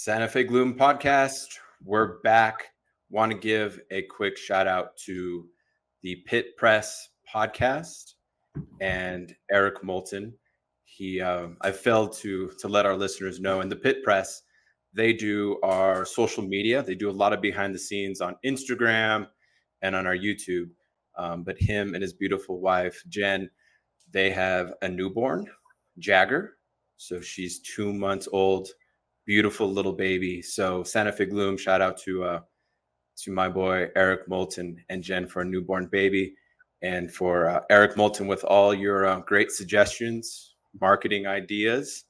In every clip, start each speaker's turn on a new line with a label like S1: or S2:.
S1: Santa Fe Gloom podcast. We're back. Want to give a quick shout out to the Pit Press podcast and Eric Moulton. I failed to let our listeners know. In the Pit Press, they do our social media. They do a lot of behind the scenes on Instagram and on our YouTube. But him and his beautiful wife Jen, they have a newborn, Jagger. So she's 2 months old, beautiful little baby. So Santa Fe Gloom, shout out to my boy Eric Moulton and Jen for a newborn baby, and for Eric Moulton with all your great suggestions, marketing ideas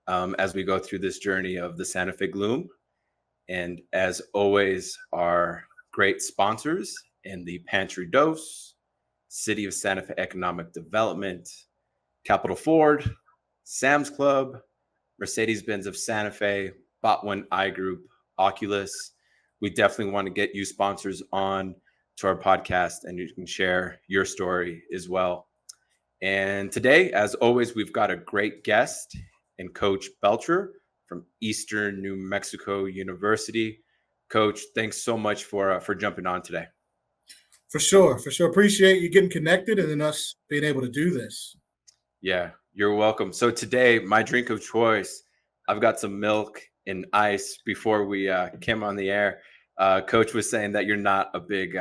S1: as we go through this journey of the Santa Fe Gloom. And as always, our great sponsors in the Pantry Dose, City of Santa Fe Economic Development, Capital Ford, Sam's Club, Mercedes-Benz of Santa Fe, Botwin I Group, Oculus. We definitely want to get you sponsors on to our podcast, and you can share your story as well. And today, as always, we've got a great guest and Coach Belcher from Eastern New Mexico University. Coach, thanks so much for jumping on today.
S2: For sure. Appreciate you getting connected and then us being able to do this.
S1: Yeah, you're welcome. So today, my drink of choice, I've got some milk and ice. Before we came on the air, Coach was saying that you're not a big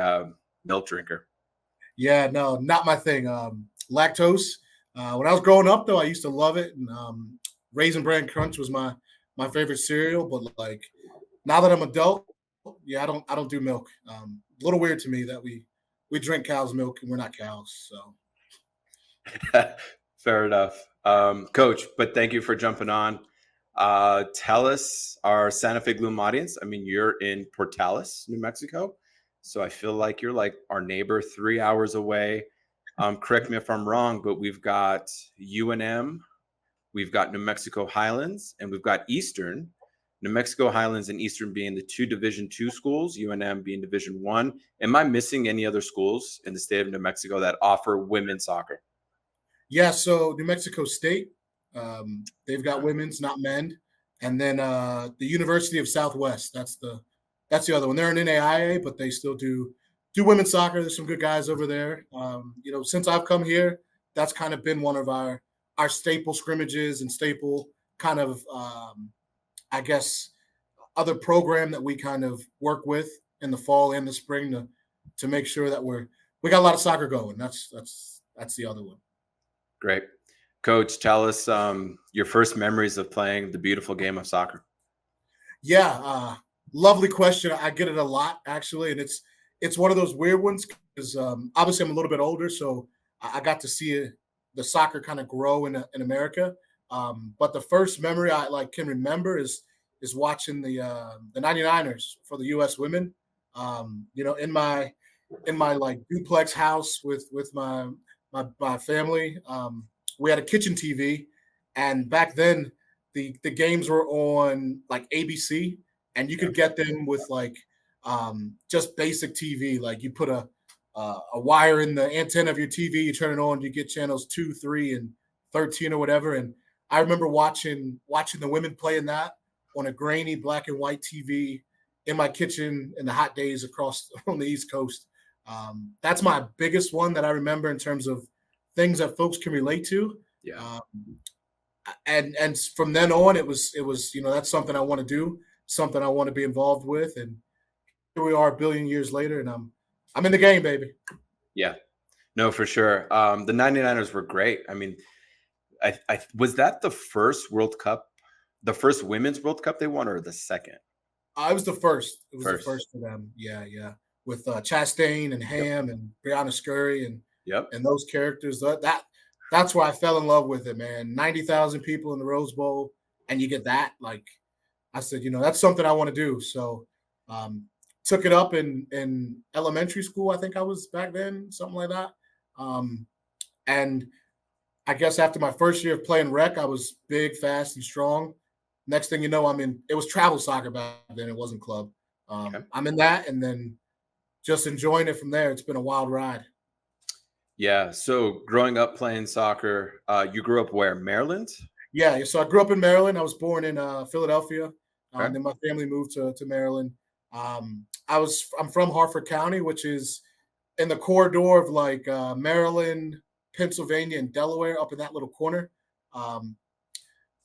S1: milk drinker.
S2: Yeah, no, not my thing. Lactose. When I was growing up, though, I used to love it. And Raisin Bran Crunch was my favorite cereal. But like now that I'm adult, yeah, I don't do milk. A little weird to me that we drink cow's milk and we're not cows.
S1: So fair enough, Coach. But thank you for jumping on. Tell us, our Santa Fe Gloom audience. I mean, you're in Portales, New Mexico, so I feel like you're like our neighbor, 3 hours away. Correct me if I'm wrong, but we've got UNM, we've got New Mexico Highlands, and we've got Eastern. New Mexico Highlands and Eastern being the two Division II schools, UNM being Division I. Am I missing any other schools in the state of New Mexico that offer women's soccer?
S2: Yeah, so New Mexico State, they've got women's, not men, and then the University of Southwest. That's the other one. They're an NAIA, but they still do women's soccer. There's some good guys over there. Since I've come here, that's kind of been one of our staple scrimmages and staple kind of I guess other program that we kind of work with in the fall and the spring to make sure that we got a lot of soccer going. That's the other one.
S1: Great. Coach, tell us your first memories of playing the beautiful game of soccer.
S2: Yeah, lovely question. I get it a lot, actually, and it's one of those weird ones because obviously I'm a little bit older, so I got to see the soccer kind of grow in America. But the first memory I can remember is watching the 99ers for the U.S. women. In my like duplex house with my family. We had a kitchen TV, and back then the games were on like ABC, and you could get them with like just basic TV. Like you put a wire in the antenna of your TV, you turn it on, you get channels 2, 3, and 13 or whatever. And I remember watching the women playing that on a grainy black and white TV in my kitchen in the hot days across on the East Coast. That's my biggest one that I remember in terms of things that folks can relate to.
S1: Yeah.
S2: And from then on, it was that's something I want to do, something I want to be involved with, and here we are a billion years later, and I'm in the game, baby.
S1: Yeah, no, for sure. The 99ers were great. I mean, I was that the first World Cup, the first women's World Cup they won, or the second?
S2: It was the first. It was the first for them. Yeah. With Chastain and Ham and Brianna Scurry and those characters. That's why I fell in love with it, man. 90,000 people in the Rose Bowl, and you get that. Like I said, that's something I want to do. So took it up in elementary school. I think I was back then, something like that. And I guess after my first year of playing rec, I was big, fast, and strong. Next thing you know, it was travel soccer back then. It wasn't club. I'm in that, and then just enjoying it from there. It's been a wild ride.
S1: Yeah. So growing up playing soccer, you grew up where? Maryland?
S2: Yeah. So I grew up in Maryland. I was born in Philadelphia.
S1: Okay.
S2: Then my family moved to Maryland. I'm from Harford County, which is in the corridor of like Maryland, Pennsylvania, and Delaware, up in that little corner. Um,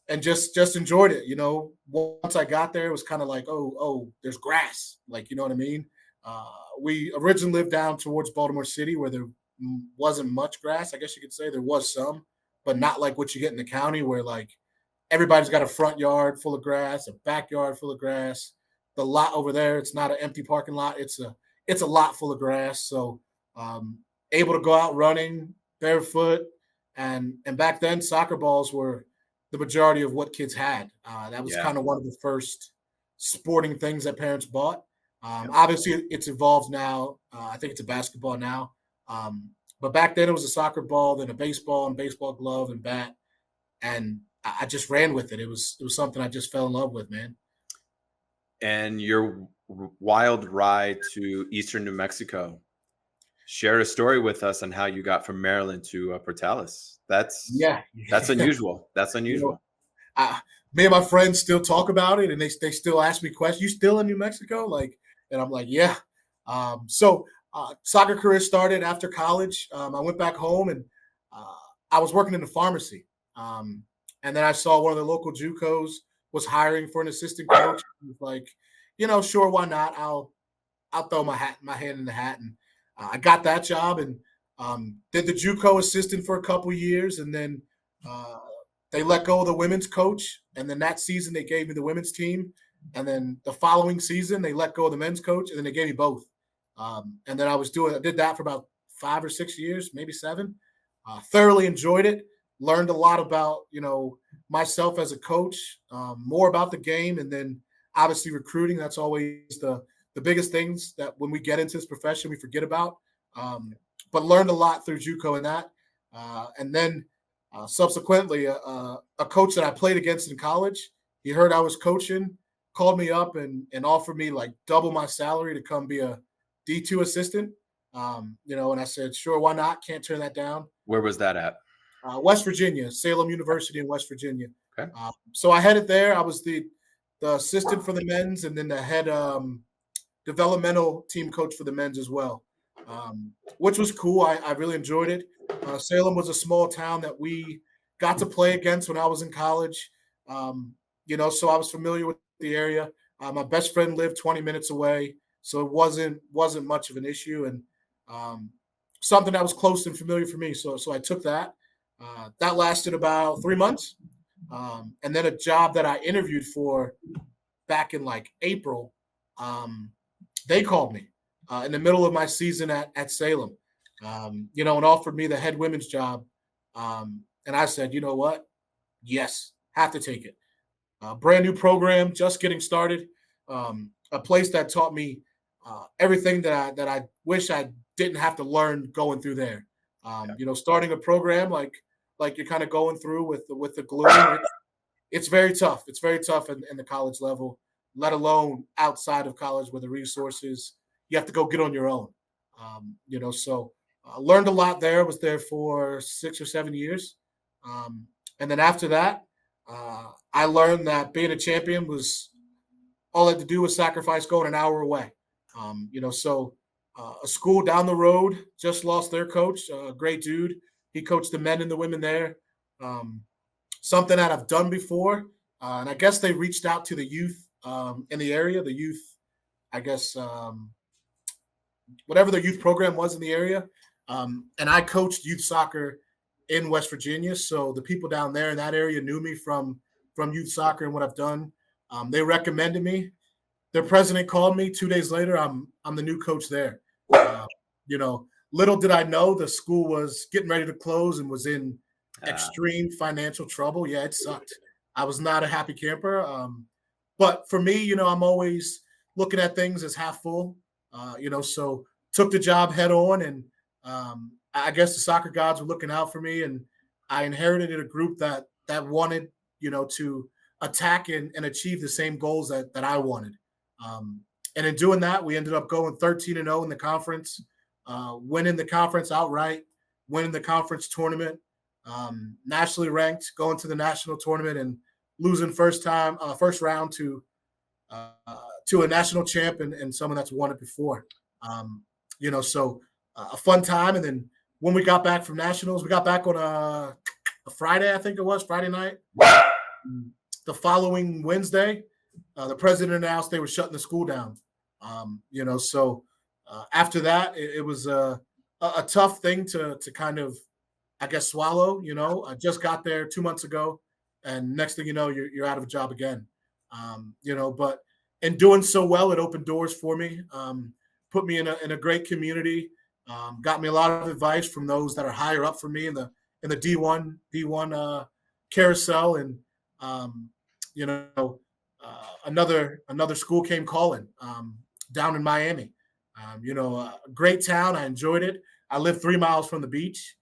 S2: and just enjoyed it. Once I got there, it was kind of like, oh, there's grass, like, you know what I mean. We originally lived down towards Baltimore City, where there wasn't much grass. I guess you could say there was some, but not like what you get in the county, where like everybody's got a front yard full of grass, a backyard full of grass. The lot over there, it's not an empty parking lot. It's a lot full of grass. So um, able to go out running barefoot, and back then soccer balls were the majority of what kids had. That was
S1: Yeah.
S2: kind of one of the first sporting things that parents bought.
S1: Yep.
S2: Obviously, it's evolved now. I think it's a basketball now. But back then, it was a soccer ball, then a baseball and baseball glove and bat, and I just ran with it. It was something I just fell in love with, man.
S1: And your wild ride to Eastern New Mexico. Share a story with us on how you got from Maryland to Portales.
S2: Yeah,
S1: That's unusual. That's
S2: you know,
S1: unusual.
S2: me and my friends still talk about it, and they still ask me questions. You still in New Mexico? Like, and I'm like, yeah. Soccer career started after college. I went back home, and uh, I was working in the pharmacy. Um, and then I saw one of the local JUCOs was hiring for an assistant coach. I was like, sure, why not? I'll throw my hand in the hat, and I got that job, and did the JUCO assistant for a couple years, and then uh, they let go of the women's coach, and then that season they gave me the women's team, and then the following season they let go of the men's coach, and then they gave me both. And then I did that for about 5 or 6 years, maybe 7. Thoroughly enjoyed it. Learned a lot about myself as a coach, more about the game, and then obviously recruiting. That's always the biggest things that when we get into this profession we forget about. But learned a lot through JUCO in that, and then subsequently a coach that I played against in college. He heard I was coaching, called me up and offered me like double my salary to come be a D2 assistant. And I said, sure, why not? Can't turn that down.
S1: Where was that at?
S2: West Virginia, Salem University in West Virginia.
S1: Okay.
S2: So I headed there. I was the assistant for the men's, and then the head developmental team coach for the men's as well, which was cool. I really enjoyed it. Salem was a small town that we got to play against when I was in college. So I was familiar with the area. My best friend lived 20 minutes away, so it wasn't much of an issue, and something that was close and familiar for me. So I took that. That lasted about 3 months, and then a job that I interviewed for back in like April. They called me in the middle of my season at Salem, and offered me the head women's job. And I said, you know what? Yes, have to take it. Brand new program, just getting started. A place that taught me everything that I wish I didn't have to learn going through there. Starting a program like you're kind of going through with the Gloom. It's very tough. It's very tough in the college level, let alone outside of college where the resources you have to go get on your own. So learned a lot there. Was there for 6 or 7 years, and then after that, I learned that being a champion was all I had to do was sacrifice going an hour away. A school down the road just lost their coach, a great dude. He coached the men and the women there. Um, Something that I've done before. And I guess they reached out to the youth in the area, the youth, I guess, whatever the youth program was in the area. And I coached youth soccer in West Virginia. So the people down there in that area knew me from youth soccer and what I've done. They recommended me. Their president called me 2 days later. I'm the new coach there. Uh, you know, Little did I know the school was getting ready to close and was in extreme financial trouble. Yeah, it sucked. I was not a happy camper. But for me, I'm always looking at things as half full. So took the job head on, and I guess the soccer gods were looking out for me, and I inherited a group that wanted, to attack and achieve the same goals that I wanted. And in doing that, we ended up going 13-0 in the conference, winning the conference outright, winning the conference tournament, nationally ranked, going to the national tournament and losing first round to to a national champ and someone that's won it before. Um, so a fun time. And then when we got back from nationals, we got back on a Friday, I think it was Friday night. The following Wednesday, the president announced they were shutting the school down. So after that, it was a tough thing to kind of, I guess, swallow. I just got there 2 months ago, and next thing you know, you're out of a job again. But in doing so well, it opened doors for me, put me in a great community, got me a lot of advice from those that are higher up from me in the D1 carousel, and um, you know another school came calling down in Miami. A great town. I enjoyed it. I lived 3 miles from the beach.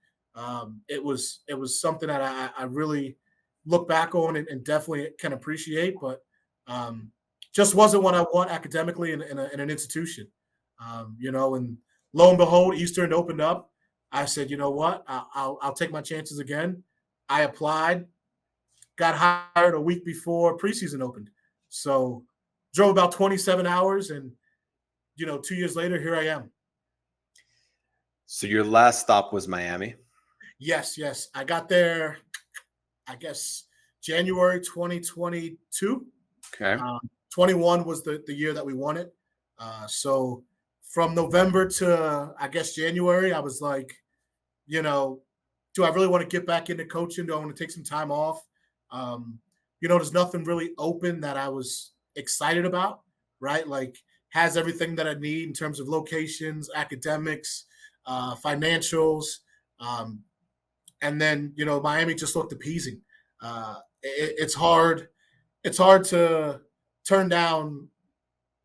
S2: It was something that I really look back on and definitely can appreciate, but um, just wasn't what I want academically in an institution. And lo and behold, Eastern opened up. I said, you know what, I'll take my chances again. I applied, got hired a week before preseason opened. So drove about 27 hours, and 2 years later, here I am.
S1: So your last stop was Miami.
S2: Yes. I got there, I guess, January 2022.
S1: Okay.
S2: 21 was the year that we won it. So from November to, I guess, January, I was like, do I really want to get back into coaching? Do I want to take some time off? There's nothing really open that I was excited about, right? Like, has everything that I need in terms of locations, academics, financials. And then, Miami just looked appeasing. It's hard. It's hard to turn down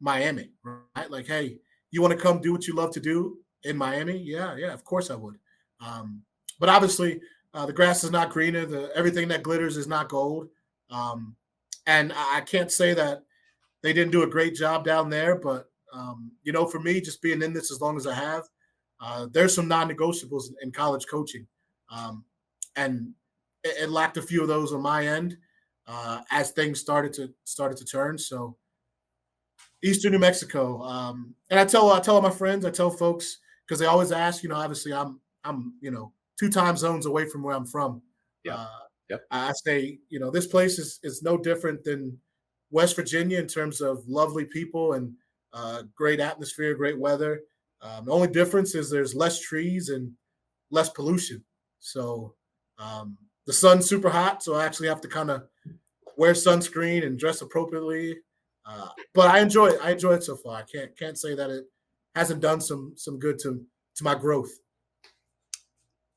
S2: Miami, right? Like, hey, you want to come do what you love to do in Miami? Yeah, of course I would. But obviously, the grass is not greener. Everything that glitters is not gold. And I can't say that they didn't do a great job down there, but for me, just being in this as long as I have, there's some non-negotiables in college coaching, and it lacked a few of those on my end as things started to turn. So Eastern New Mexico, and I tell all my friends, I tell folks, because they always ask. Obviously I'm 2 time zones away from where I'm from.
S1: Yeah.
S2: I say, this place is no different than West Virginia in terms of lovely people and great atmosphere, great weather. The only difference is there's less trees and less pollution. So the sun's super hot, so I actually have to kind of wear sunscreen and dress appropriately. But I enjoy it. I enjoy it so far. I can't say that it hasn't done some good to my growth.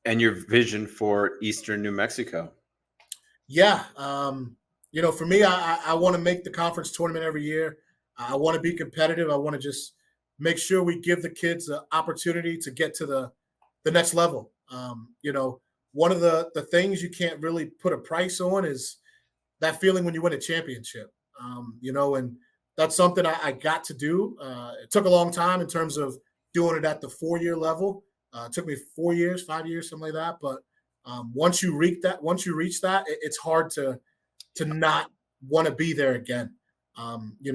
S1: And your vision for Eastern New Mexico?
S2: Yeah. For me, I want to make the conference tournament every year. I want to be competitive. I want to just make sure we give the kids the opportunity to get to the next level. One of the things you can't really put a price on is that feeling when you win a championship. And that's something I got to do. It took a long time in terms of doing it at the 4-year level. It took me 4 years, 5 years, something like that. But once you reach that, it's hard to not want to be there again.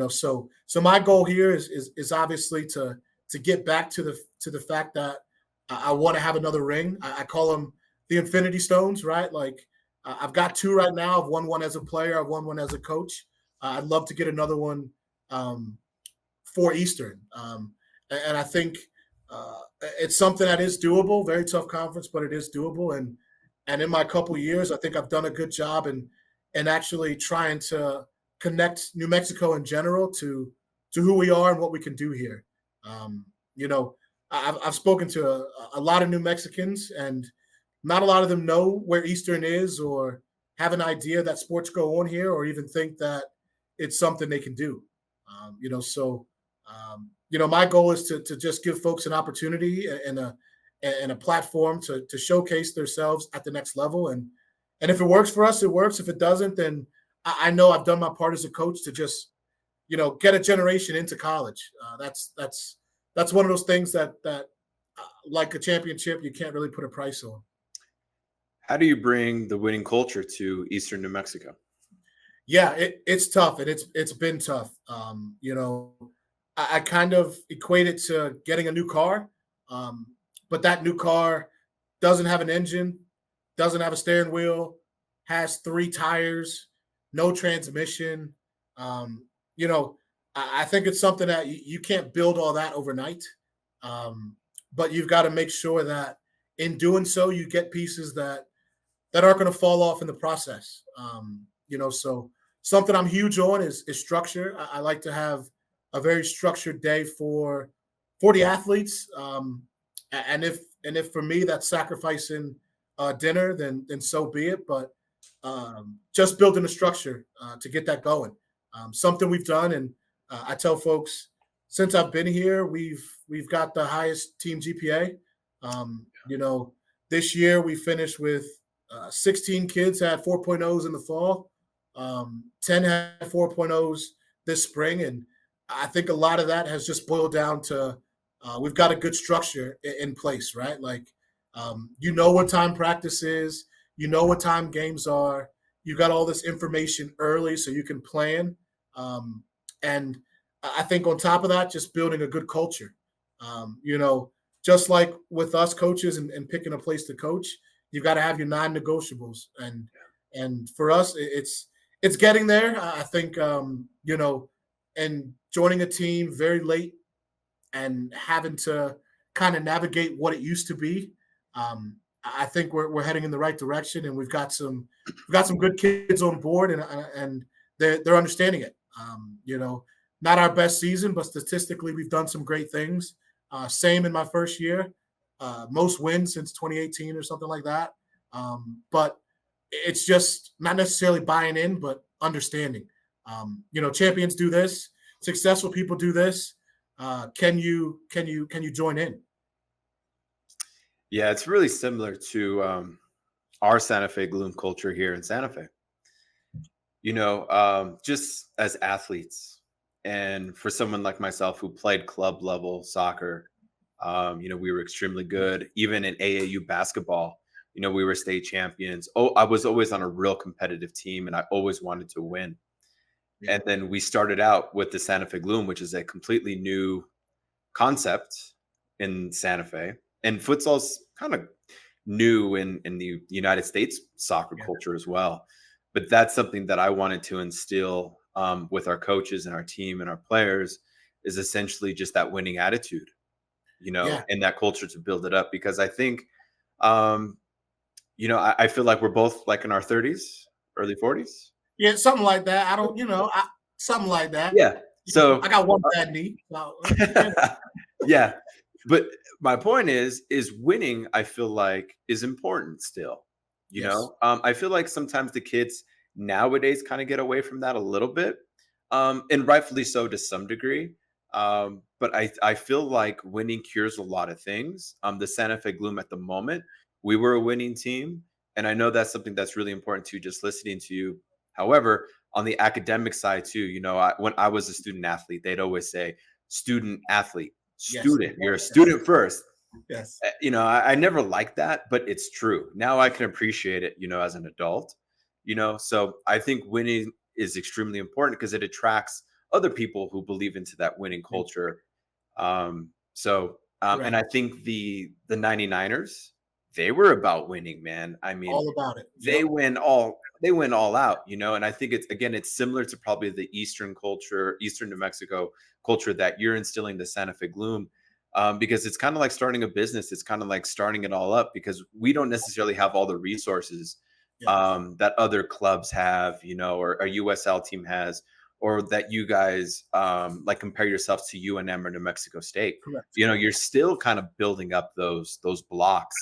S2: So my goal here is obviously to get back to the fact that I want to have another ring. I call them the Infinity Stones, right? Like I've got 2 right now. I've won one as a player. I've won one as a coach. I'd love to get another one for Eastern. And I think it's something that is doable. Very tough conference, but it is doable. And in my couple years, I think I've done a good job in actually trying to connect New Mexico in general to who we are and what we can do here. I've spoken to a lot of New Mexicans, and not a lot of them know where Eastern is or have an idea that sports go on here, or even think that it's something they can do. My goal is to just give folks an opportunity and a platform to showcase themselves at the next level. And if it works for us, it works. If it doesn't, then I know I've done my part as a coach to just, get a generation into college. That's one of those things that like a championship, you can't really put a price on.
S1: How do you bring the winning culture to Eastern New Mexico?
S2: Yeah, it's tough, and it's been tough. I kind of equate it to getting a new car, um, but that new car doesn't have an engine, doesn't have a steering wheel, has three tires, no transmission. Um, you know, I think it's something that you can't build all that overnight, um, but you've got to make sure that in doing so, you get pieces that aren't going to fall off in the process. So something I'm huge on is structure. I like to have a very structured day for the athletes. And if for me that's sacrificing dinner, then so be it. But just building a structure to get that going. Something we've done, and I tell folks since I've been here, we've got the highest team GPA. This year we finished with 16 kids had 4.0s in the fall. 10 had 4.0s this spring. And I think a lot of that has just boiled down to we've got a good structure in place, right? Like, what time practice is, what time games are. You got all this information early so you can plan. And I think on top of that, just building a good culture. Just like with us coaches and picking a place to coach, you've got to have your non-negotiables, and for us, it's getting there. I think and joining a team very late and having to kind of navigate what it used to be. I think we're heading in the right direction, and we've got some good kids on board, and they're understanding it. Not our best season, but statistically, we've done some great things. Same in my first year, most wins since 2018 or something like that. But it's just not necessarily buying in, but understanding. Champions do this, successful people do this. Can you join in?
S1: Yeah, it's really similar to our Santa Fe Gloom culture here in Santa Fe. Just as athletes, and for someone like myself who played club level soccer, we were extremely good. Even in AAU basketball, we were state champions. Oh, I was always on a real competitive team, and I always wanted to win.
S2: Yeah.
S1: And then we started out with the Santa Fe Gloom, which is a completely new concept in Santa Fe. And futsal's kind of new in the United States soccer
S2: Yeah.
S1: culture as well. But that's something that I wanted to instill with our coaches and our team and our players, is essentially just that winning attitude,
S2: Yeah.
S1: and that culture to build it up. Because I think, I feel like we're both like in our 30s, early 40s.
S2: Yeah, something like that. I don't, something like that.
S1: Yeah. So
S2: I got one bad knee. So,
S1: yeah. But my point is winning, I feel like, is important still.
S2: yes.
S1: I feel like sometimes the kids nowadays kind of get away from that a little bit. And rightfully so to some degree. But I feel like winning cures a lot of things. The Santa Fe Gloom at the moment, we were a winning team. And I know that's something that's really important to just listening to you. However, on the academic side too, when I was a student athlete, they'd always say student athlete,
S2: Yes.
S1: student, you're a student first.
S2: Yes.
S1: I never liked that, but it's true. Now I can appreciate it, as an adult, so I think winning is extremely important because it attracts other people who believe into that winning culture. And
S2: Correct.
S1: I think the 99ers, they were about winning, man. I mean,
S2: All about it.
S1: they
S2: Yep.
S1: went all out, and I think it's similar to probably the Eastern culture, Eastern New Mexico culture that you're instilling the Santa Fe Gloom. Because it's kind of like starting a business. It's kind of like starting it all up because we don't necessarily have all the resources
S2: Yeah.
S1: that other clubs have, or a USL team has, or that you guys like compare yourselves to UNM or New Mexico State.
S2: Correct.
S1: You're still kind of building up those blocks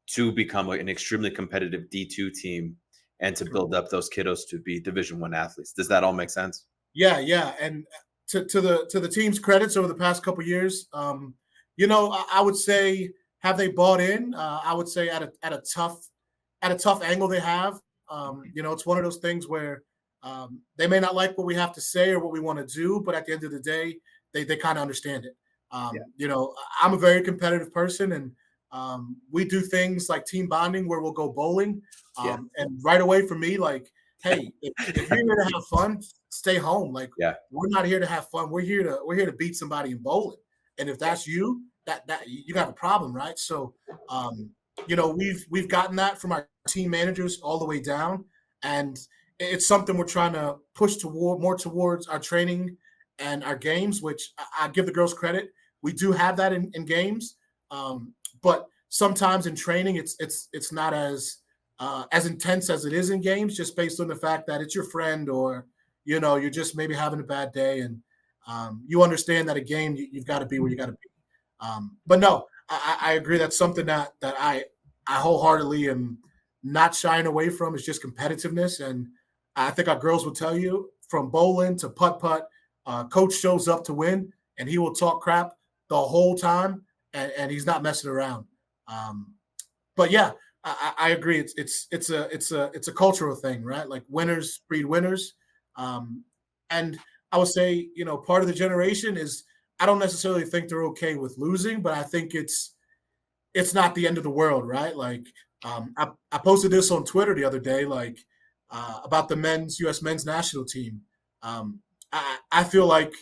S1: to become an extremely competitive D2 team and to
S2: Correct.
S1: build up those kiddos to be Division I athletes. Does that all make sense?
S2: Yeah, yeah. And to the team's credits over the past couple years, I would say, have they bought in? I would say at a tough angle they have. It's one of those things where they may not like what we have to say or what we want to do, but at the end of the day, they kind of understand it.
S1: Yeah.
S2: I'm a very competitive person, and we do things like team bonding where we'll go bowling.
S1: Yeah.
S2: And right away for me, like hey, if you're here to have fun, stay home. Like
S1: Yeah.
S2: we're not here to have fun. We're here to beat somebody in bowling. And if that's you, that you got a problem, right? So, um, we've gotten that from our team managers all the way down, and it's something we're trying to push toward more towards our training and our games. Which I give the girls credit. We do have that in games, but sometimes in training, it's not as intense as it is in games, just based on the fact that it's your friend, or you're just maybe having a bad day, and you understand that a game you've got to be where you got to be. But no, I agree. That's something that I wholeheartedly am not shying away from. Is just competitiveness, and I think our girls will tell you from bowling to putt putt, coach shows up to win, and he will talk crap the whole time, and he's not messing around. Um, but yeah, I agree. It's a cultural thing, right? Like winners breed winners, um, and I would say part of the generation is I don't necessarily think they're okay with losing, but I think it's not the end of the world, right? Like I posted this on Twitter the other day, like about the U.S. men's national team. I feel like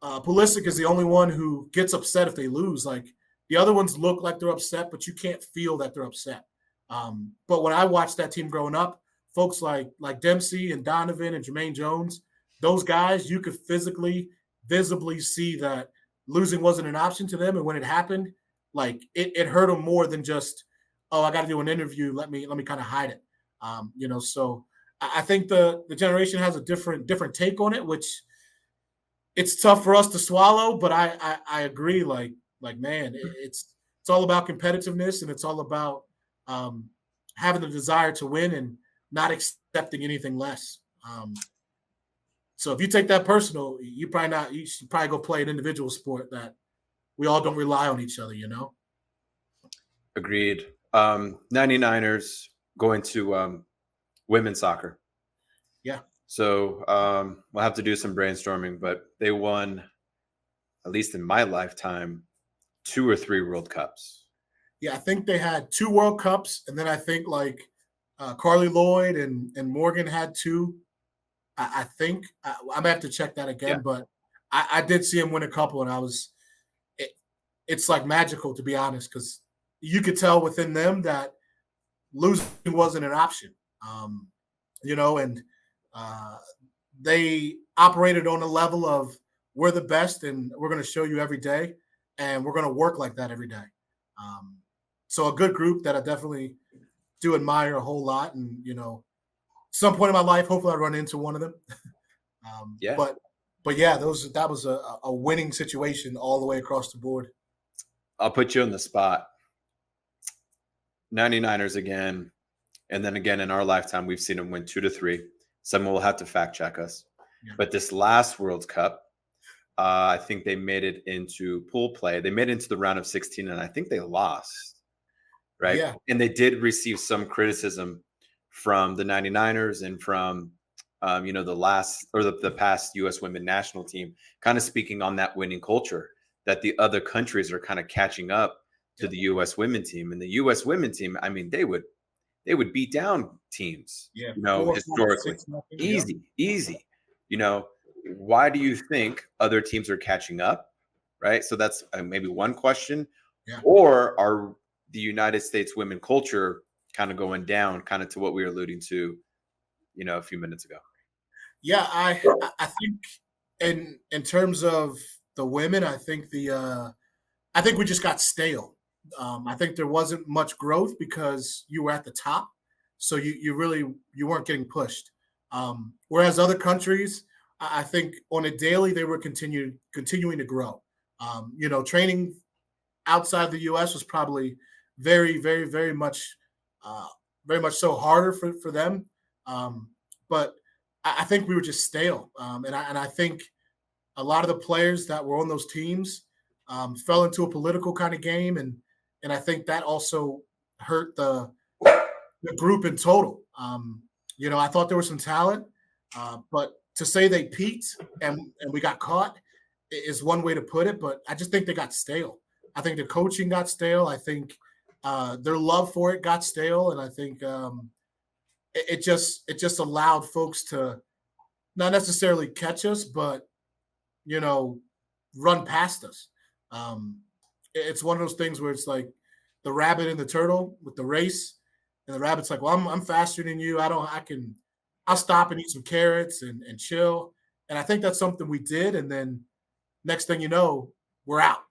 S2: Pulisic is the only one who gets upset if they lose. Like the other ones look like they're upset, but you can't feel that they're upset. But when I watched that team growing up, folks like Dempsey and Donovan and Jermaine Jones, those guys, you could physically, visibly see that losing wasn't an option to them. And when it happened, like it hurt them more than just, oh, I got to do an interview. Let me kind of hide it. So I think the generation has a different take on it, which it's tough for us to swallow, but I agree. Like man, it's all about competitiveness, and it's all about um, having the desire to win and not accepting anything less. So if you take that personal, you probably not. You should probably go play an individual sport that we all don't rely on each other.
S1: Agreed. 99ers going to women's soccer.
S2: Yeah,
S1: So we'll have to do some brainstorming, but they won, at least in my lifetime, 2 or 3 World Cups.
S2: yeah. I think they had 2 World Cups, and then I think like Carly Lloyd and Morgan had 2. I think I'm gonna have to check that
S1: Yeah.
S2: again, but I did see him win a couple, and it, it's like magical, to be honest, because you could tell within them that losing wasn't an option. Um, and uh, they operated on a level of we're the best, and we're going to show you every day, and we're going to work like that every day. Um, so a good group that I definitely do admire a whole lot, and some point in my life, hopefully I run into one of them.
S1: Yeah.
S2: But yeah, that was a winning situation all the way across the board.
S1: I'll put you on the spot. 99ers again. And then again, in our lifetime, we've seen them win 2 to 3. Someone will have to fact check us.
S2: Yeah.
S1: But this last World Cup, I think they made it into pool play. They made it into the round of 16, and I think they lost. Right.
S2: Yeah.
S1: And they did receive some criticism from the 99ers and from, the past U.S. women national team, kind of speaking on that winning culture, that the other countries are kind of catching up to the U.S. women team. And the U.S. women team, I mean, they would beat down teams,
S2: Yeah.
S1: historically.
S2: 4, 5, 6,
S1: Easy. Why do you think other teams are catching up? Right. So that's maybe one question.
S2: Yeah.
S1: Or are the United States women culture kind of going down, kind of to what we were alluding to, a few minutes ago?
S2: Yeah, I think in terms of the women, I think I think we just got stale. I think there wasn't much growth because you were at the top, so you weren't getting pushed. Whereas other countries, I think on a daily they were continuing to grow. Training outside the U.S. was probably very, very, uh, very much so harder for them. But I think we were just stale, and I think a lot of the players that were on those teams fell into a political kind of game, and I think that also hurt the group in total. I thought there was some talent, but to say they peaked and we got caught is one way to put it. But I just think they got stale. I think the coaching got stale. I think their love for it got stale, and I think it just allowed folks to not necessarily catch us, but you know, run past us. Um, it's one of those things where it's like the rabbit and the turtle with the race, and the rabbit's like, "Well, I'm faster than you. I'll
S1: Yeah.
S2: stop and eat some carrots and chill." And I think that's something we did. And then next thing you know, we're out.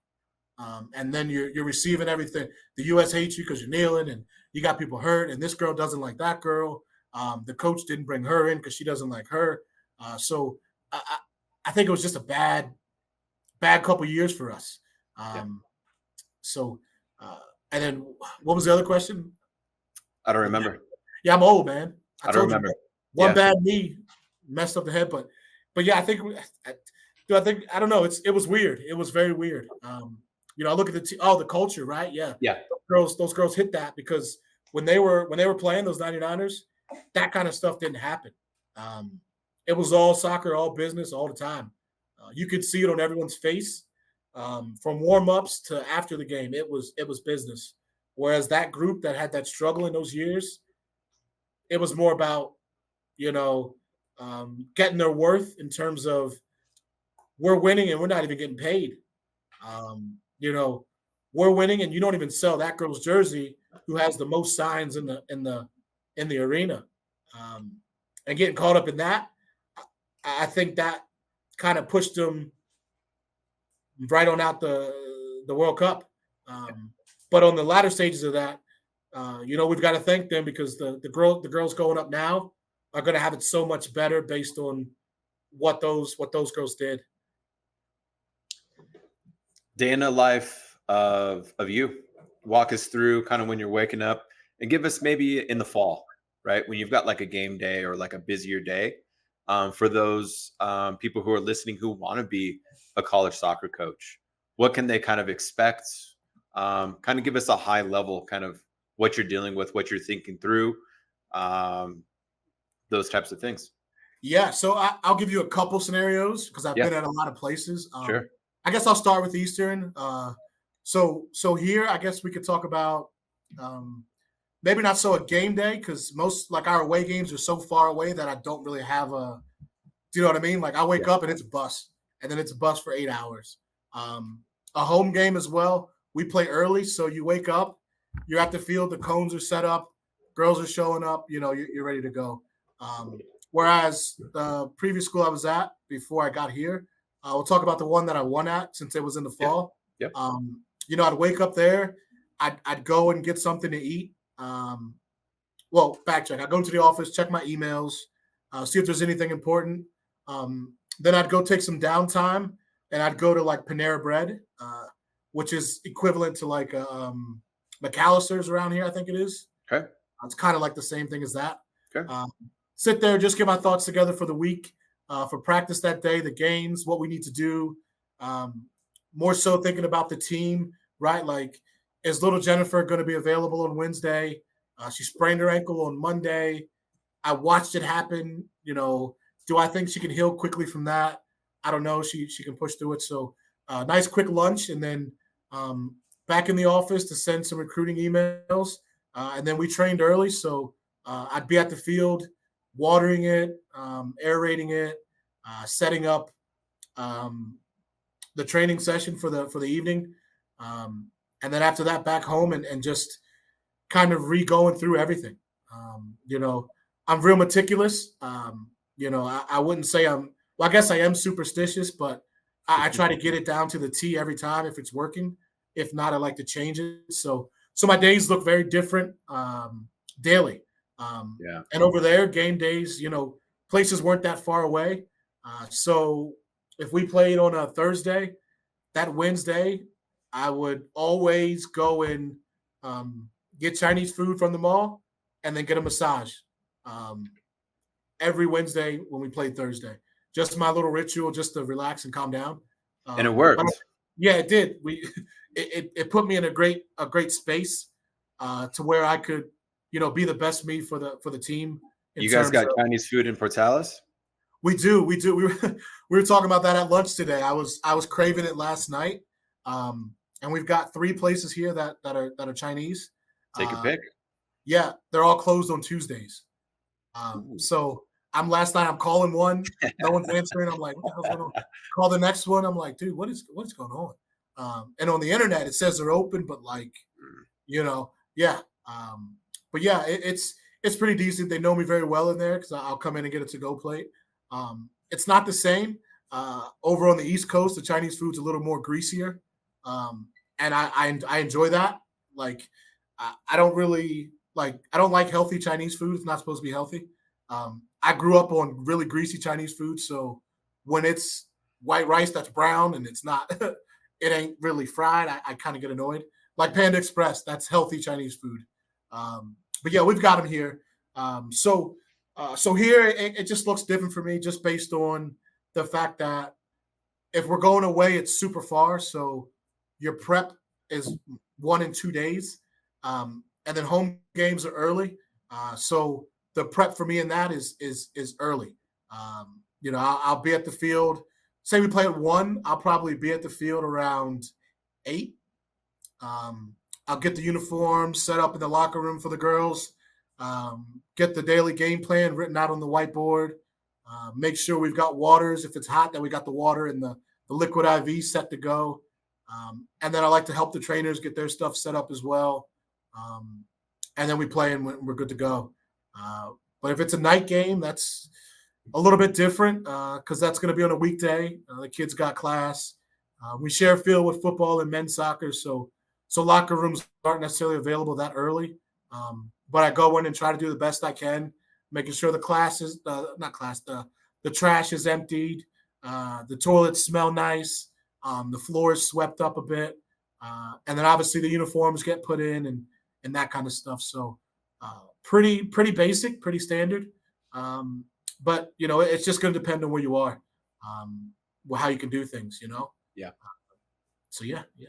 S2: And then you're receiving everything. The U.S. hates you because you're kneeling, and you got people hurt. And this girl doesn't like that girl. The coach didn't bring her in because she doesn't like her. So I think it was just a bad couple years for us.
S1: Yeah.
S2: Um, so, uh, and then what was the other question?
S1: I don't remember.
S2: Yeah, I'm old, man. I
S1: I don't
S2: told you
S1: remember.
S2: one
S1: Yeah.
S2: bad knee messed up the head, but yeah, I think I think I don't know. It was weird. It was very weird. I look at the culture, right? Yeah,
S1: Yeah.
S2: those girls hit that because when they were playing those 99ers, that kind of stuff didn't happen. Um, it was all soccer, all business, all the time. You could see it on everyone's face, from warm ups to after the game. It was business. Whereas that group that had that struggle in those years, it was more about you know getting their worth in terms of we're winning and we're not even getting paid. Um, you know, we're winning and you don't even sell that girl's jersey who has the most signs in the arena. Um, and getting caught up in that, I think that kind of pushed them right on out the World Cup. Um, but on the latter stages of that, we've got to thank them because the girls going up now are going to have it so much better based on what those girls did.
S1: Day in the life of you. Walk us through kind of when you're waking up and give us maybe in the fall, right? When you've got like a game day or like a busier day. For those people who are listening who want to be a college soccer coach, what can they kind of expect? Kind of give us a high level kind of what you're dealing with, what you're thinking through, um, those types of things.
S2: Yeah, so I'll give you a couple scenarios because I've
S1: Yeah,
S2: been at a lot of places.
S1: sure.
S2: I guess I'll start with Eastern. So here, I guess we could talk about um, maybe not so a game day because most like our away games are so far away that I don't really have a. Do you know what I mean? Like I
S1: Yeah.
S2: wake up and it's a bus, and then it's a bus for 8 hours. Um, a home game as well. We play early, so you wake up, you're at the field, the cones are set up, girls are showing up. You're ready to go. Um, whereas the previous school I was at before I got here, we'll talk about the one that I won at since it was in the
S1: Yeah.
S2: fall.
S1: Yep.
S2: I'd wake up there, I'd go and get something to eat. Well, backtrack. I'd go into the office, check my emails, see if there's anything important. Then I'd go take some downtime, and I'd go to like Panera Bread, which is equivalent to like McAllister's around here. I think it is.
S1: Okay.
S2: It's kind of like the same thing as that.
S1: Okay.
S2: Um, Sit there, just get my thoughts together for the week, for practice that day, the games, what we need to do. Um, More so thinking about the team, right? Like, is little Jennifer going to be available on Wednesday? She sprained her ankle on Monday. I watched it happen. Do I think she can heal quickly from that? I don't know. She can push through it. So nice quick lunch, and then um, back in the office to send some recruiting emails. And then we trained early, so I'd be at the field, watering it, aerating it, setting up um, the training session for the evening, um, and then after that, back home and just kind of re-going through everything. I'm real meticulous. I wouldn't say well, I guess I am superstitious, but I try to get it down to the T every time if it's working. If not, I like to change it. So my days look very different daily.
S1: Yeah.
S2: And over there, game days, places weren't that far away. So if we played on a Thursday, that Wednesday, I would always go and get Chinese food from the mall and then get a massage um, every Wednesday when we played Thursday. Just my little ritual, just to relax and calm down.
S1: And it
S2: But
S1: worked.
S2: yeah, it did. It put me in a great space to where I could be the best me for the team in
S1: You guys
S2: terms
S1: got
S2: of
S1: Chinese food in Portales?
S2: we do we were talking about that at lunch today. I was craving it last night, and we've got 3 places here that are Chinese.
S1: Take your
S2: Uh,
S1: pick.
S2: yeah, they're all closed on Tuesdays.
S1: Ooh.
S2: So I'm last night. I'm calling one. No one's answering. I'm like, what the hell's going on? Call the next one. I'm like, dude, what is going on? And on the internet, it says they're open, but like,
S1: Mm.
S2: yeah. But yeah, it's pretty decent. They know me very well in there because I'll come in and get a to-go plate. It's not the same. Over on the East Coast, the Chinese food's a little more greasier, and I enjoy that. Like, I don't really like. I don't like healthy Chinese food. It's not supposed to be healthy. I grew up on really greasy Chinese food, so when it's white rice that's brown and it's not, it ain't really fried. I kind of get annoyed. Like Panda Express, that's healthy Chinese food. But yeah, we've got them here. So here it just looks different for me, just based on the fact that if we're going away, it's super far. So your prep is 1 and 2 days, and then home games are early. So the prep for me in that is early. I'll be at the field. Say we play at 1, I'll probably be at the field around 8. I'll get the uniform set up in the locker room for the girls. Get the daily game plan written out on the whiteboard. Make sure we've got waters. If it's hot, that we got the water and the liquid IV set to go. And then I like to help the trainers get their stuff set up as well. Um, and then we play and we're good to go. But if it's a night game, that's a little bit different because that's going to be on a weekday. The kids got class. We share a field with football and men's soccer, so locker rooms aren't necessarily available that early. But I go in and try to do the best I can, making sure the class is not class the trash is emptied, the toilets smell nice, the floor is swept up a bit, and then obviously the uniforms get put in and that kind of stuff. So pretty basic, pretty standard. Um, but it's just going to depend on where you are, how you can do things.
S1: Yeah.
S2: So yeah, yeah,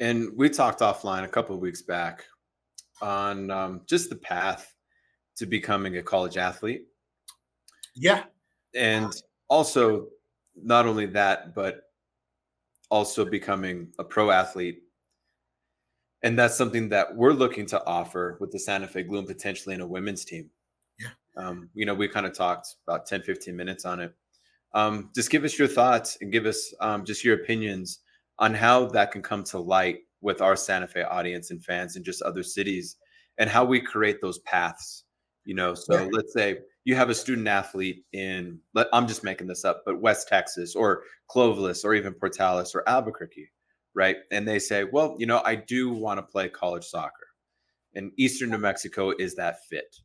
S1: And we talked offline a couple of weeks back on just the path to becoming a college athlete.
S2: yeah,
S1: And also, not only that, but also becoming a pro athlete. And that's something that we're looking to offer with the Santa Fe Gloom potentially in a women's team.
S2: yeah.
S1: We kind of talked about 10, 15 minutes on it. Just give us your thoughts and give us just your opinions on how that can come to light with our Santa Fe audience and fans and just other cities and how we create those paths. So
S2: Yeah.
S1: let's say you have a student athlete I'm just making this up, but West Texas or Clovis or even Portales or Albuquerque, right? And they say, well, I do want to play college soccer. And Eastern New Mexico is that fit.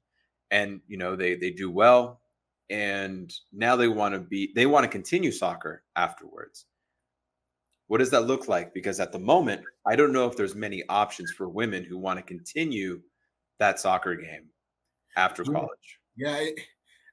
S1: And they do well, and now they want to continue soccer afterwards. What does that look like? Because at the moment, I don't know if there's many options for women who want to continue that soccer game after
S2: Yeah,
S1: college.
S2: yeah,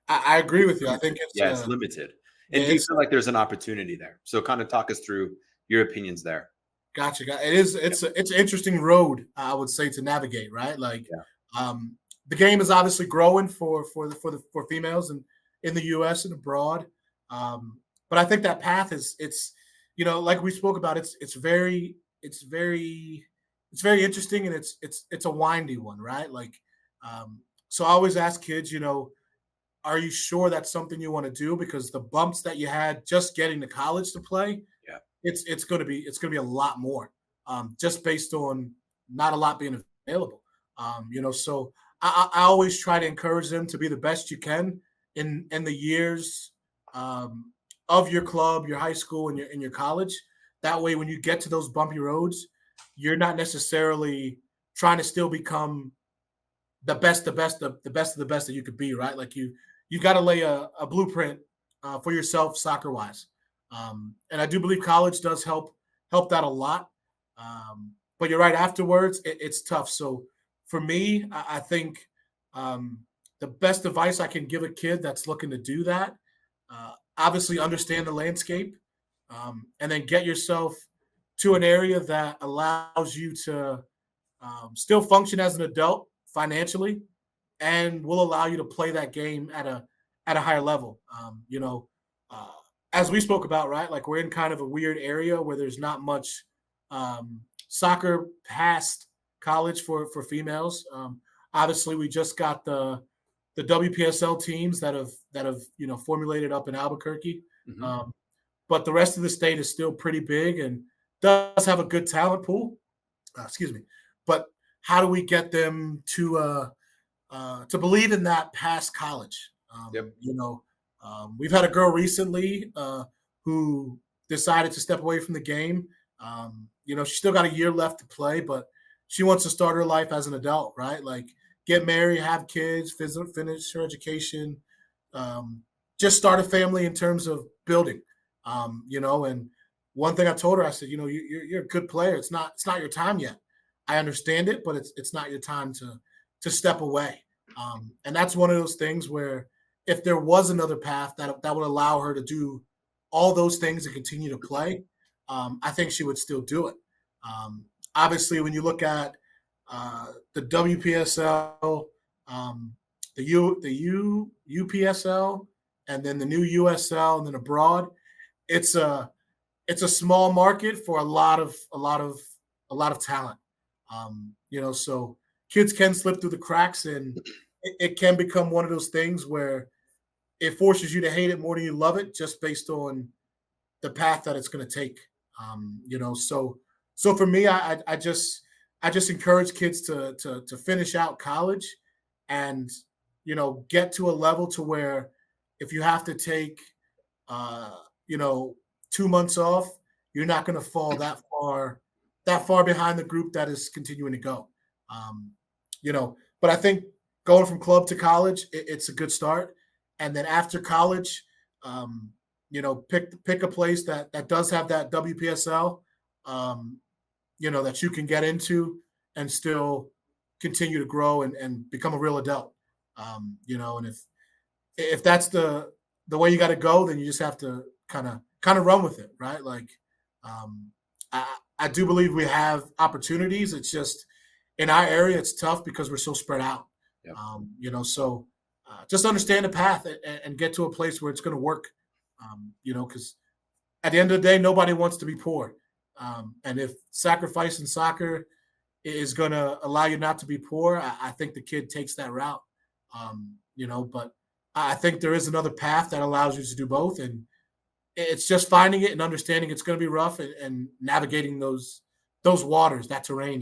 S2: I agree
S1: It's
S2: with you. I think
S1: limited. Yeah, it's limited.
S2: yeah,
S1: And do you
S2: it's
S1: feel like there's an opportunity there? So kind of talk us through your opinions there.
S2: gotcha. It is.
S1: Yeah,
S2: It's an interesting road, I would say, to navigate. Right, like
S1: yeah,
S2: um, the game is obviously growing for females and in the U.S. and abroad. But I think that path is like we spoke about. It's very interesting, and it's a windy one, right? Like, so I always ask kids, are you sure that's something you want to do? Because the bumps that you had just getting to college to play,
S1: yeah,
S2: it's gonna be a lot more, just based on not a lot being available. So I always try to encourage them to be the best you can in the years um, of your club, your high school, and your college. That way, when you get to those bumpy roads, you're not necessarily trying to still become the best of the best that you could be, right? Like you got to lay a blueprint for yourself soccer wise, and I do believe college does help that a lot. But you're right. Afterwards, it's tough. So for me, I think the best advice I can give a kid that's looking to do that, obviously understand the landscape, and then get yourself to an area that allows you to still function as an adult financially, and will allow you to play that game at a higher level. Uh, as we spoke about, right? Like we're in kind of a weird area where there's not much soccer past college for females. Obviously, we just got the WPSL teams that have formulated up in Albuquerque.
S1: Hmm.
S2: Um, but the rest of the state is still pretty big and does have a good talent pool. Excuse me. But how do we get them to believe in that past college?
S1: Yep.
S2: We've had a girl recently who decided to step away from the game. She's still got a year left to play, but she wants to start her life as an adult, right? Like get married, have kids, finish her education, um, just start a family in terms of building. And one thing I told her, I said, you're a good player. It's not your time yet. I understand it, but it's not your time to step away. And that's one of those things where if there was another path that would allow her to do all those things and continue to play, I think she would still do it. Obviously, when you look at the WPSL, the UPSL, and then the new USL, and then abroad, it's a small market for a lot of talent. So kids can slip through the cracks, and it can become one of those things where it forces you to hate it more than you love it, just based on the path that it's going to take. So for me, I just encourage kids to finish out college and get to a level to where if you have to take uh, you know 2 months off, you're not going to fall that far behind the group that is continuing to go. Um, but I think going from club to college, it's a good start, and then after college, um, pick a place that does have that WPSL, um, that you can get into and still continue to grow and become a real adult. And if that's the way you got to go, then you just have to kind of run with it, right? Like, um, I do believe we have opportunities. It's just in our area, it's tough because we're so spread out.
S1: Yep.
S2: So just understand the path and get to a place where it's going to work. Because at the end of the day, nobody wants to be poor. And if sacrifice in soccer is going to allow you not to be poor, I think the kid takes that route. But I think there is another path that allows you to do both, and it's just finding it and understanding it's going to be rough and navigating those waters, that terrain.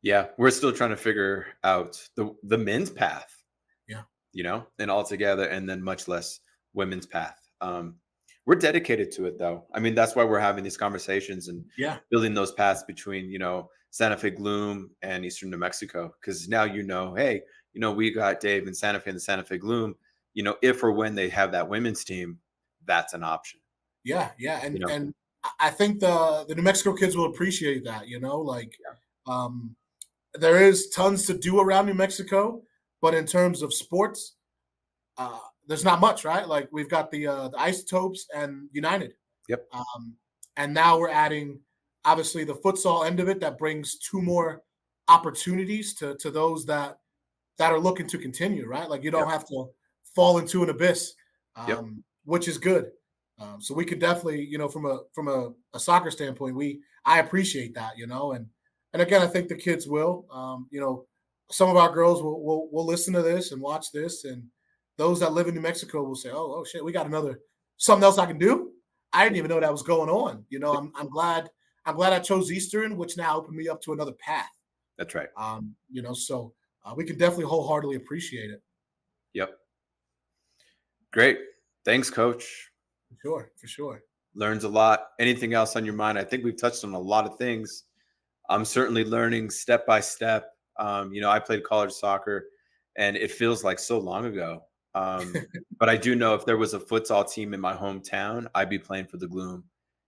S1: Yeah, we're still trying to figure out the men's path,
S2: Yeah,
S1: and all together, and then much less women's path. We're dedicated to it, though. I mean, that's why we're having these conversations and
S2: yeah,
S1: building those paths between, Santa Fe Gloom and Eastern New Mexico. Because now, hey, we got Dave and Santa Fe and the Santa Fe Gloom. If or when they have that women's team, that's an option.
S2: yeah.
S1: You
S2: And
S1: know,
S2: and I think the New Mexico kids will appreciate that. Like
S1: yeah,
S2: um, there is tons to do around New Mexico, but in terms of sports, uh, there's not much, right? Like we've got the Isotopes and United.
S1: yep,
S2: Um, and now we're adding obviously the futsal end of it that brings two more opportunities to those that are looking to continue, right? Like you don't
S1: yep,
S2: have to fall into an abyss,
S1: yep,
S2: which is good. So we could definitely, from a soccer standpoint, I appreciate that, and again, I think the kids will. Some of our girls will listen to this and watch this, and those that live in New Mexico will say, "Oh shit, we got another something else I can do." I didn't even know that was going on. I'm glad I chose Eastern, which now opened me up to another path.
S1: that's right.
S2: So we can definitely wholeheartedly appreciate it.
S1: Yep. Great. Thanks, Coach.
S2: For sure.
S1: Learns a lot. Anything else on your mind? I think we've touched on a lot of things. I'm certainly learning step by step. I played college soccer, and it feels like so long ago. But I do know if there was a futsal team in my hometown, I'd be playing for the Gloom.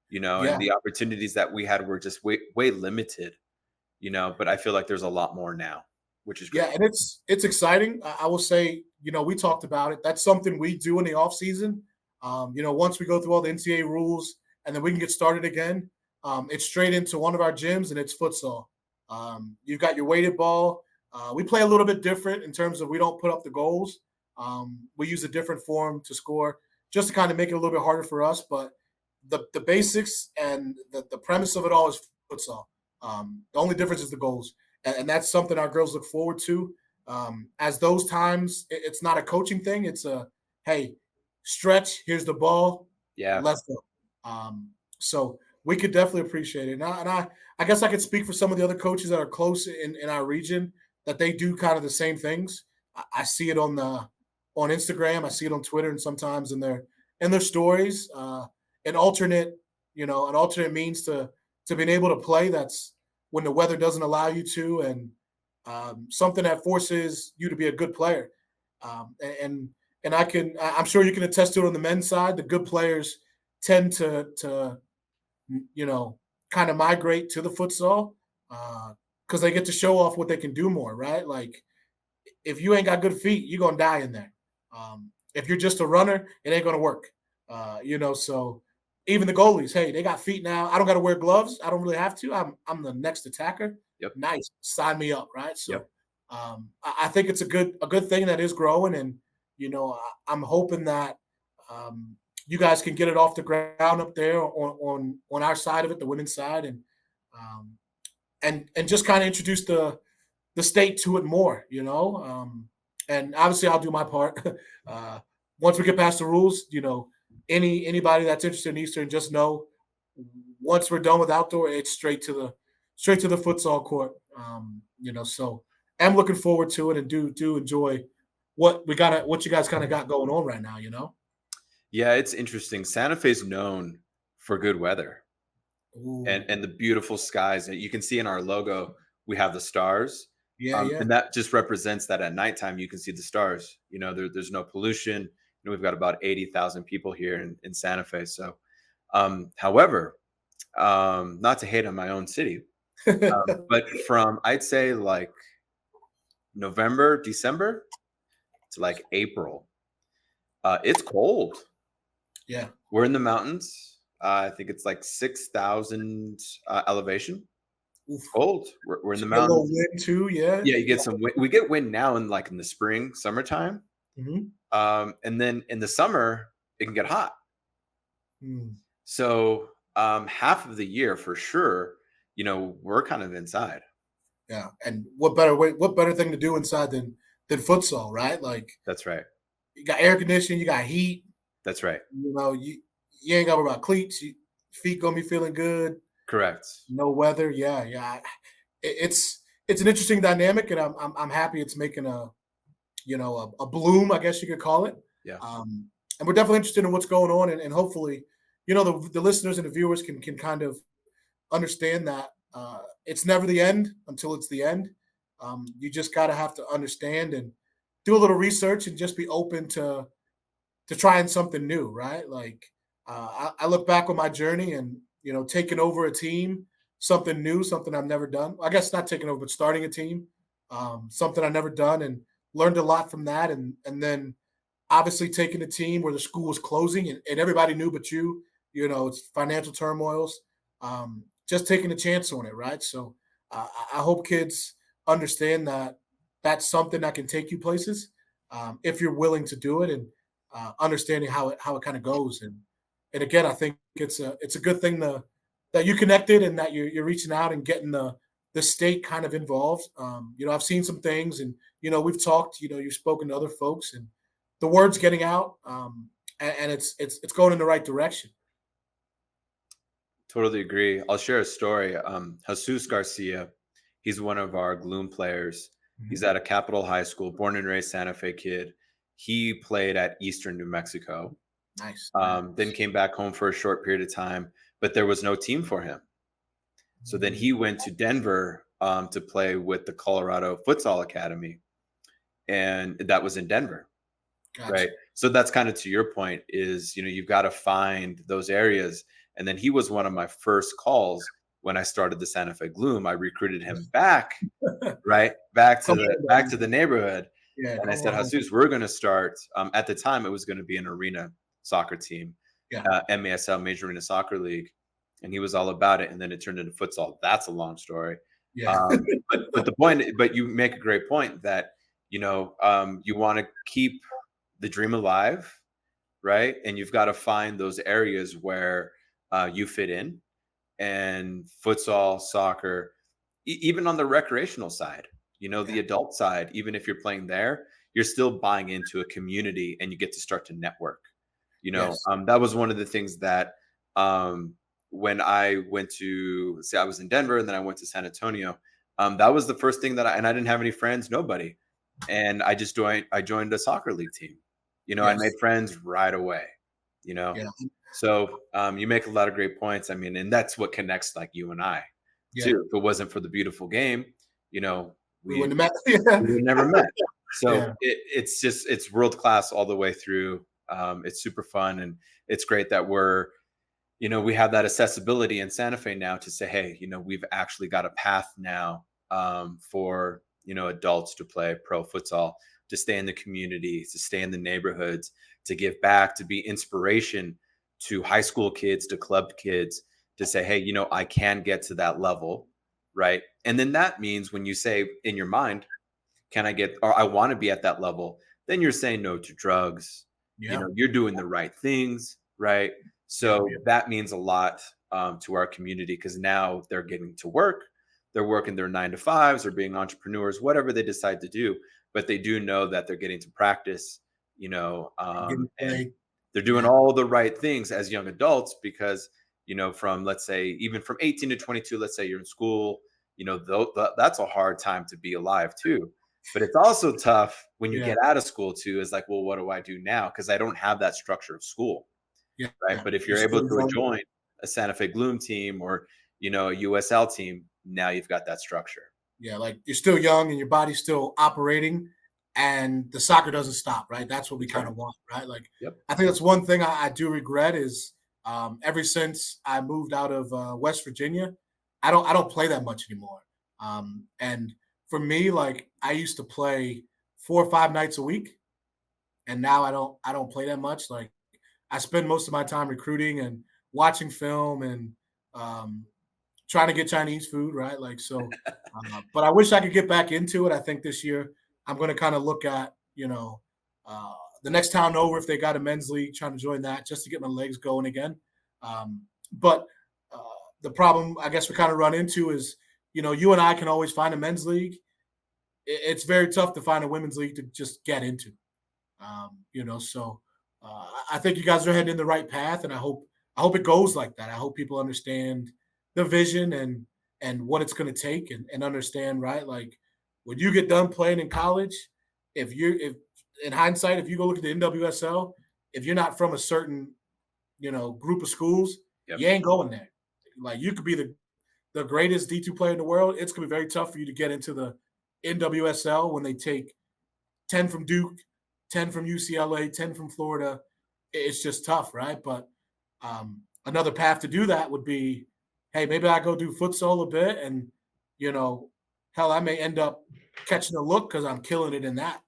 S2: Yeah,
S1: And the opportunities that we had were just way, way limited. But I feel like there's a lot more now, which is
S2: yeah,
S1: great.
S2: and it's exciting. I will say, we talked about it. That's something we do in the off season. Once we go through all the NCAA rules and then we can get started again, it's straight into one of our gyms and it's futsal. You've got your weighted ball. We play a little bit different in terms of we don't put up the goals. We use a different form to score just to kind of make it a little bit harder for us. But the basics and the premise of it all is futsal. The only difference is the goals, and that's something our girls look forward to. As those times, it's not a coaching thing. It's a, hey, stretch. Here's the ball.
S1: Yeah.
S2: Let's go. Um, so we could definitely appreciate it. And I guess I could speak for some of the other coaches that are close in our region that they do kind of the same things. I see it on Instagram. I see it on Twitter, and sometimes in their stories. An alternate, an alternate means to being able to play. That's when the weather doesn't allow you to, and something that forces you to be a good player. And I'm sure you can attest to it on the men's side. The good players tend to you know kind of migrate to the futsal because they get to show off what they can do more, right? Like if you ain't got good feet, you're gonna die in there. If you're just a runner, it ain't gonna work. So even the goalies, hey, they got feet now. I don't got to wear gloves. I don't really have to. I'm the next attacker.
S1: Yep.
S2: Nice, sign me up, right?
S1: Yep.
S2: So I think it's a good thing that is growing, and I'm hoping that um, you guys can get it off the ground up there on our side of it, the women's side, um, and just kind of introduce the state to it more, and obviously I'll do my part. uh, Once we get past the rules, anybody that's interested in Eastern, just know once we're done with outdoor, it's straight to the futsal court. So I'm looking forward to it and do enjoy what you guys kind of got going on right now.
S1: Yeah, it's interesting. Santa Fe's known for good weather and
S2: Ooh,
S1: and the beautiful skies. And you can see in our logo, we have the stars.
S2: yeah, yeah.
S1: And that just represents that at nighttime you can see the stars. There's no pollution. We've got about 80,000 people here in Santa Fe. So, however, not to hate on my own city, but from I'd say like November, December to like April, it's cold.
S2: Yeah.
S1: We're in the mountains. I think it's like 6,000 elevation.
S2: Oof.
S1: Cold. We're in
S2: So
S1: the
S2: you get a little
S1: mountains.
S2: wind too, yeah.
S1: Yeah, you get some wind. We get wind now in the spring, summertime.
S2: Mhm.
S1: And then in the summer, it can get hot.
S2: Mm.
S1: So half of the year for sure, we're kind of inside.
S2: Yeah, and what better thing to do inside than futsal, right? Like
S1: That's right.
S2: you got air conditioning, you got heat.
S1: That's right.
S2: You ain't got to worry about cleats. Feet gonna be feeling good.
S1: Correct.
S2: No weather. Yeah, yeah. It's an interesting dynamic, and I'm happy it's making a bloom, I guess you could call it.
S1: Yeah.
S2: And we're definitely interested in what's going on, and hopefully, the listeners and the viewers can kind of understand that it's never the end until it's the end. You just gotta have to understand and do a little research and just be open to trying something new, right? Like I look back on my journey and taking over a team, something new, something I've never done. I guess not taking over, but starting a team, something I've never done, and learned a lot from that. And then obviously taking a team where the school was closing and everybody knew but you. It's financial turmoils. Just taking a chance on it, right? So I hope kids understand that that's something that can take you places if you're willing to do it, and understanding how it kind of goes. And again, I think it's a good thing that you connected and that you're reaching out and getting the state kind of involved. I've seen some things, and we've talked. You've spoken to other folks, and the word's getting out, and it's going in the right direction.
S1: Totally agree. I'll share a story. Jesus Garcia, he's one of our Gloom players. He's
S2: Mhm.
S1: at a Capital High School, born and raised Santa Fe kid. He played at Eastern New Mexico,
S2: Nice,
S1: then
S2: nice.
S1: came back home for a short period of time, but there was no team for him. So then
S2: Mm,
S1: he went to Denver to play with the Colorado Futsal Academy, and that was in Denver,
S2: gotcha.
S1: right? So that's kind of to your point is you've got to find those areas. And then he was one of my first calls when I started the Santa Fe Gloom. I recruited him back, right, back to
S2: Come
S1: the
S2: on,
S1: back
S2: baby.
S1: to the neighborhood,
S2: Yeah,
S1: and I
S2: come
S1: said,
S2: on home.
S1: Jesus, we're going to start. At the time, it was going to be an arena soccer team,
S2: Yeah,
S1: MASL Major Arena Soccer League, and he was all about it. And then it turned into futsal. That's a long story.
S2: yeah.
S1: But the point, but you make a great point that you want to keep the dream alive, right? And you've got to find those areas where you fit in, and futsal, soccer, even on the recreational side. the adult side, even if you're playing there, you're still buying into a community and you get to start to network.
S2: Yes.
S1: That was one of the things that um, when I went to say I was in Denver and then I went to San Antonio, that was the first thing that I didn't have any friends, nobody. And I joined a soccer league team. I made
S2: Yes.
S1: friends right away, you know.
S2: Yeah.
S1: So you make a lot of great points. I mean, and that's what connects like you and I
S2: Yeah.
S1: too. If it wasn't for the beautiful game, you know,
S2: We
S1: we
S2: wouldn't have met.
S1: we would never met. So
S2: Yeah.
S1: it's world class all the way through. It's super fun and it's great that we have that accessibility in Santa Fe now to say, hey, we've actually got a path now for adults to play pro futsal, to stay in the community, to stay in the neighborhoods, to give back, to be inspiration to high school kids, to club kids, to say, hey, I can get to that level, right? And then that means when you say in your mind, can I get, or I want to be at that level, then you're saying no to drugs.
S2: Yeah.
S1: You're doing the right things, right?
S2: Yeah.
S1: So that means a lot to our community because now they're getting to work. They're working their 9 to 5s or being entrepreneurs, whatever they decide to do. But they do know that they're getting to practice,
S2: Getting
S1: and
S2: played.
S1: they're doing
S2: Yeah.
S1: all the right things as young adults because, from let's say, even from 18 to 22, let's say you're in school, that's a hard time to be alive too. But it's also tough when you
S2: Yeah.
S1: get out of school too, is like, well, what do I do now? Because I don't have that structure of school,
S2: Yeah.
S1: right?
S2: Yeah.
S1: But if
S2: You're
S1: you're able
S2: still
S1: to
S2: young.
S1: join a Santa Fe Gloom team or, a USL team, now you've got that structure.
S2: Yeah, like you're still young and your body's still operating, and the soccer doesn't stop, right? That's what we
S1: That's
S2: kind
S1: right.
S2: of want, right? Like,
S1: Yep.
S2: I think that's one thing I do regret is ever since I moved out of West Virginia, I don't play that much anymore. And for me, like I used to play 4 or 5 nights a week, and now I don't play that much. Like I spend most of my time recruiting and watching film and um, trying to get Chinese food, right? Like so, but I wish I could get back into it. I think this year I'm going to kind of look at uh, the next town over if they got a men's league, trying to join that just to get my legs going again. But uh, the problem I guess we kind of run into is you and I can always find a men's league. It's very tough to find a women's league to just get into. So I think you guys are heading in the right path, and I hope it goes like that. I hope people understand the vision and what it's going to take, and understand right. Like when you get done playing in college, if in hindsight, if you go look at the NWSL, if you're not from a certain group of schools,
S1: Yep.
S2: you ain't going there. Like you could be the greatest D2 player in the world. It's gonna be very tough for you to get into the NWSL when they take 10 from Duke, 10 from UCLA, 10 from Florida. It's just tough, right? But another path to do that would be, hey, maybe I go do futsal a bit, and you know, hell, I may end up catching a look because I'm killing it in that.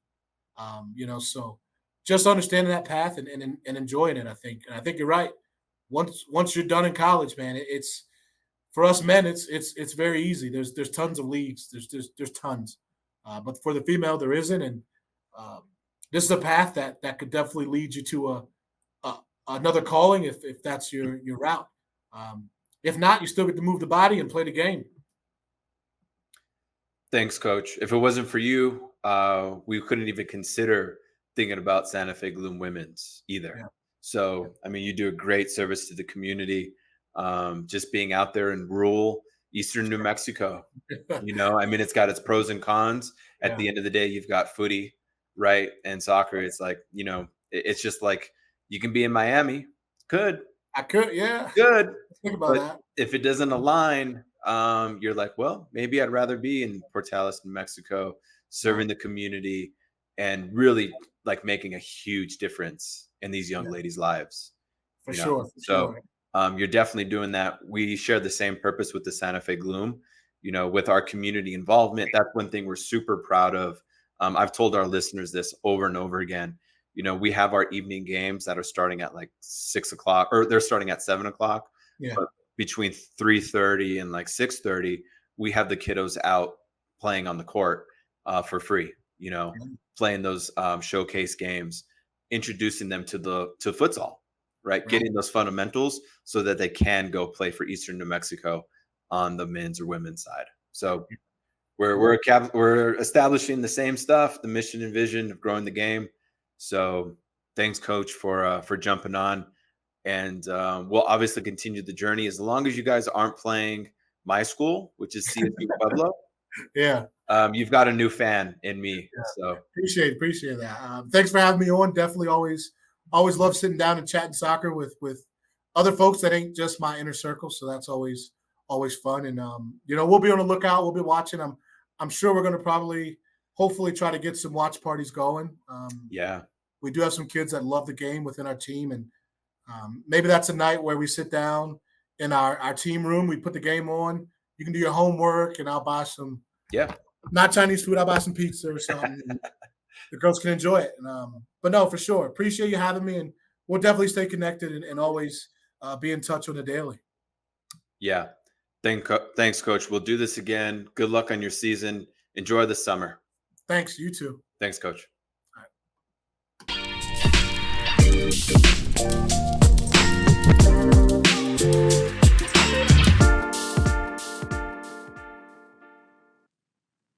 S2: So just understanding that path and enjoying it, I think. And I think you're right. Once you're done in college, man, it's for us men, it's very easy. There's tons of leagues. There's tons, but for the female, there isn't. And um, this is a path that could definitely lead you to a another calling if that's your route. Um, if not, you still get to move the body and play the game.
S1: Thanks, coach. If it wasn't for you, we couldn't even consider thinking about Santa Fe Gloom Women's either.
S2: Yeah,
S1: So, I mean, you do a great service to the community. Just being out there in rural Eastern New Mexico, I mean, it's got its pros and cons. At
S2: yeah.
S1: the end of the day, you've got footy, right? And soccer. It's like, it's just like you can be in Miami. Good,
S2: I could, yeah.
S1: good.
S2: Think about
S1: But
S2: that.
S1: if it doesn't align, you're like, well, maybe I'd rather be in Portales, New Mexico,
S2: Yeah,
S1: serving the community and really like making a huge difference in these young
S2: yeah,
S1: ladies' lives,
S2: for sure, for
S1: So
S2: sure.
S1: you're definitely doing that. We share the same purpose with the Santa Fe Gloom, with our community involvement. That's one thing we're super proud of. I've told our listeners this over and over again. We have our evening games that are starting at like 6 o'clock, or they're starting at 7 o'clock,
S2: Yeah,
S1: but between 3:30 and like 6:30, we have the kiddos out playing on the court for free.
S2: yeah,
S1: Playing those showcase games, introducing them to futsal, right?
S2: right.
S1: Getting those fundamentals so that they can go play for Eastern New Mexico on the men's or women's side. So we're establishing the same stuff, the mission and vision of growing the game. So thanks, Coach, for jumping on, and we'll obviously continue the journey as long as you guys aren't playing my school, which is CSU Pueblo.
S2: Yeah.
S1: You've got a new fan in me.
S2: Yeah.
S1: So
S2: Appreciate that. Thanks for having me on. Definitely always love sitting down and chatting soccer with other folks that ain't just my inner circle. So that's always fun. And we'll be on the lookout. We'll be watching. I'm sure we're gonna hopefully try to get some watch parties going.
S1: yeah.
S2: We do have some kids that love the game within our team, and maybe that's a night where we sit down in our team room. We put the game on. You can do your homework, and I'll buy some.
S1: Yeah.
S2: Not Chinese food. I'll buy some pizza or something. The girls can enjoy it. But no, for sure. Appreciate you having me, and we'll definitely stay connected and always be in touch on the daily.
S1: Yeah. Thanks, Coach. We'll do this again. Good luck on your season. Enjoy the summer.
S2: Thanks. You too.
S1: Thanks, Coach.
S2: All right.